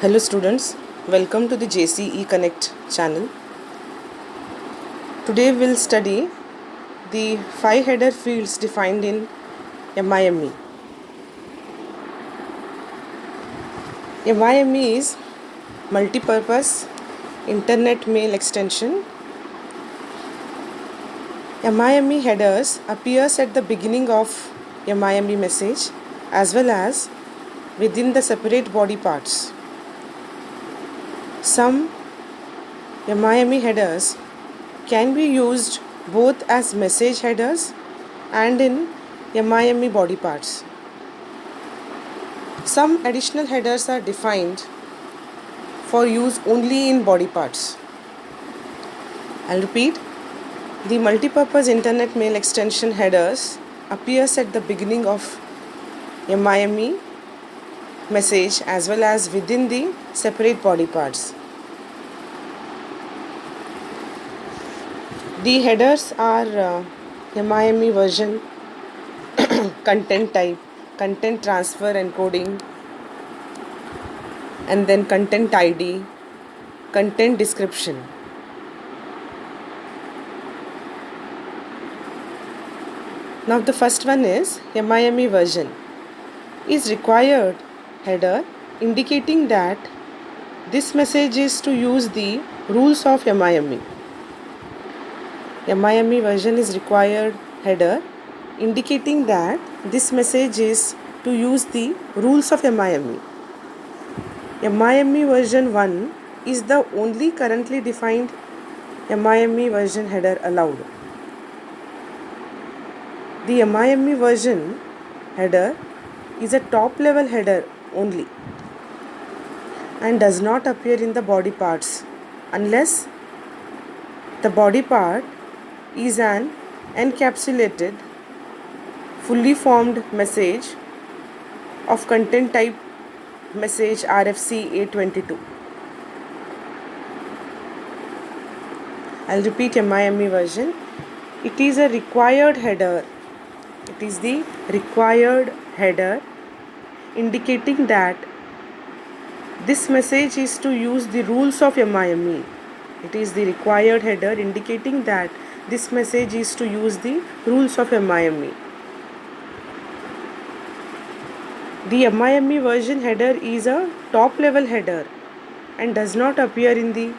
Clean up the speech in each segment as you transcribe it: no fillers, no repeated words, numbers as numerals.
Hello students, welcome to the JCE Connect channel. Today we'll study the 5 header fields defined in MIME. MIME is multi-purpose internet mail extension. MIME headers appears at the beginning of MIME message as well as within the separate body parts. Some MIME headers can be used both as message headers and in MIME body parts. Some additional headers are defined for use only in body parts. I'll repeat. The multipurpose internet mail extension headers appears at the beginning of MIME message as well as within the separate body parts. The headers are MIME version, content type, content transfer encoding, and then content ID, content description. Now the first one is MIME version is required header indicating that this message is to use the rules of MIME. MIME version is required header indicating that this message is to use the rules of MIME. MIME version 1 is the only currently defined MIME version header allowed. The MIME version header is a top level header only and does not appear in the body parts unless the body part is an encapsulated fully formed message of content type message RFC 822. I'll repeat MIME version. It is a required header. It is the required header indicating that this message is to use the rules of MIME. It is the required header indicating that this message is to use the rules of MIME. The MIME version header is a top level header and does not appear in the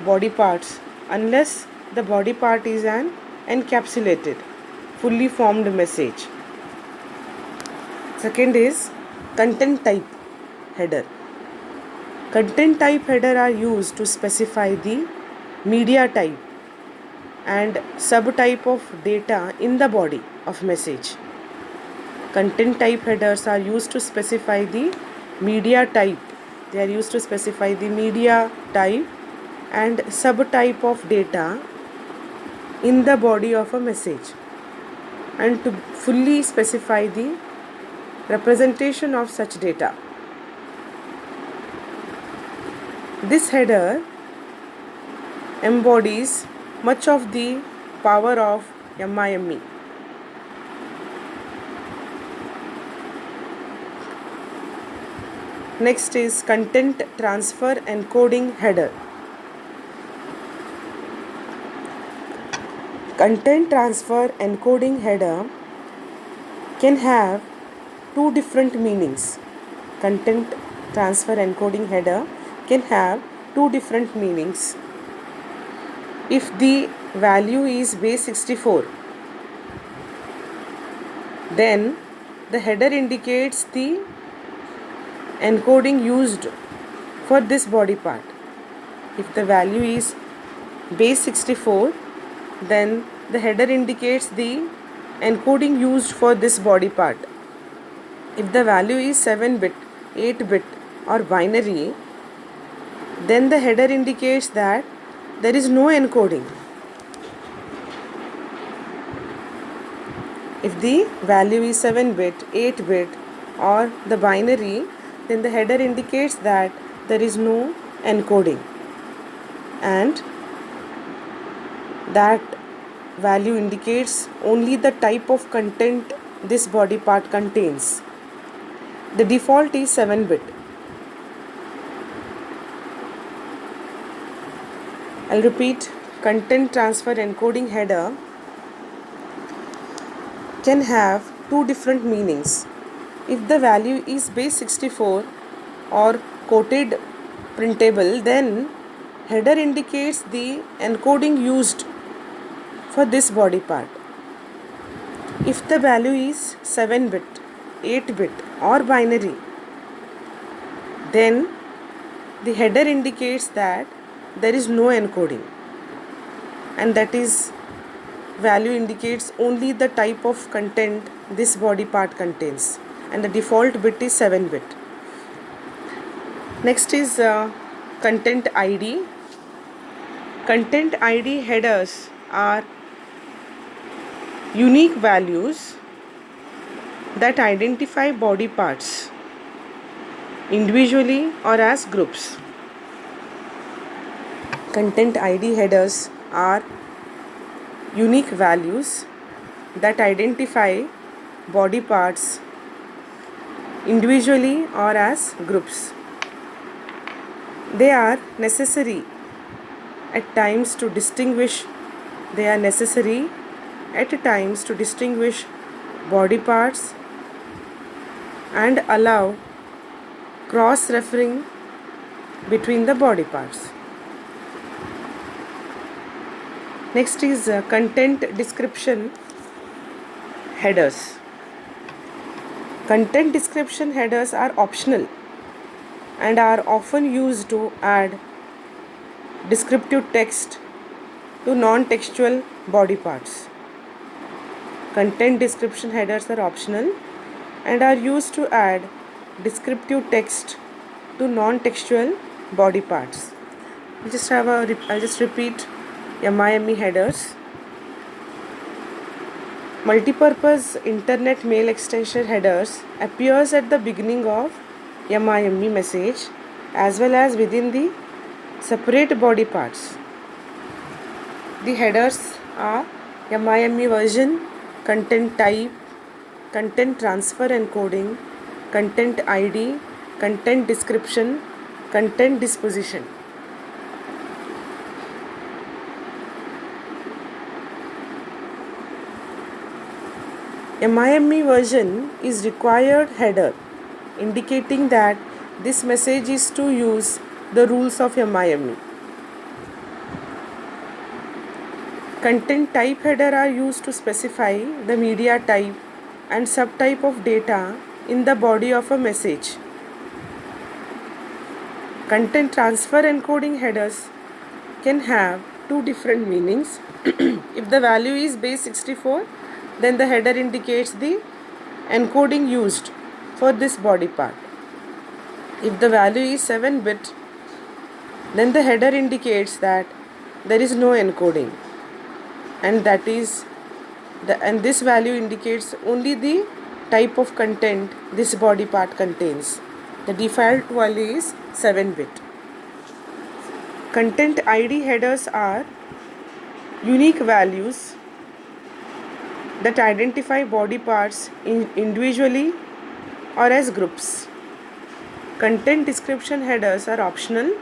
body parts unless the body part is an encapsulated fully formed message. Second is content type header. Content type header are used to specify the media type and subtype of data in the body of message. Content type headers are used to specify the media type. They are used to specify the media type and subtype of data in the body of a message and to fully specify the representation of such data. This header embodies much of the power of MIME. Next is content transfer encoding header. Content transfer encoding header can have two different meanings. Content transfer encoding header can have two different meanings. If the value is base 64, then the header indicates the encoding used for this body part. If the value is base 64, then the header indicates the encoding used for this body part. If the value is 7-bit, 8-bit or binary, then the header indicates that there is no encoding. If the value is 7-bit, 8-bit or the binary, then the header indicates that there is no encoding and that value indicates only the type of content this body part contains. The default is 7-bit. I'll repeat. Content transfer encoding header can have two different meanings. If the value is base 64 or quoted printable, then header indicates the encoding used for this body part. If the value is 7-bit, 8-bit or binary, then the header indicates that there is no encoding, and that is value indicates only the type of content this body part contains, and the default bit is 7-bit. Next is content ID. Content ID headers are unique values that identify body parts individually or as groups. Content ID headers are unique values that identify body parts individually or as groups. They are necessary at times to distinguish body parts and allow cross-referring between the body parts. Next is content description headers. Content description headers are optional and are often used to add descriptive text to non-textual body parts. Content description headers are optional and are used to add descriptive text to non-textual body parts. I'll just repeat MIME headers. Multipurpose internet mail extension headers appears at the beginning of MIME message as well as within the separate body parts. The headers are MIME version, content type, content transfer encoding, content ID, content description, content disposition. MIME version is required header indicating that this message is to use the rules of MIME. Content type header are used to specify the media type and subtype of data in the body of a message. Content transfer encoding headers can have two different meanings. If the value is base 64, then the header indicates the encoding used for this body part. If the value is 7-bit, then the header indicates that there is no encoding, and this value indicates only the type of content this body part contains. The default value is 7-bit. Content ID headers are unique values that identify body parts individually or as groups. Content description headers are optional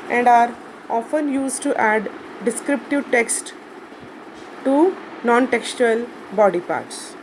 and are often used to add descriptive text to non-textual body parts.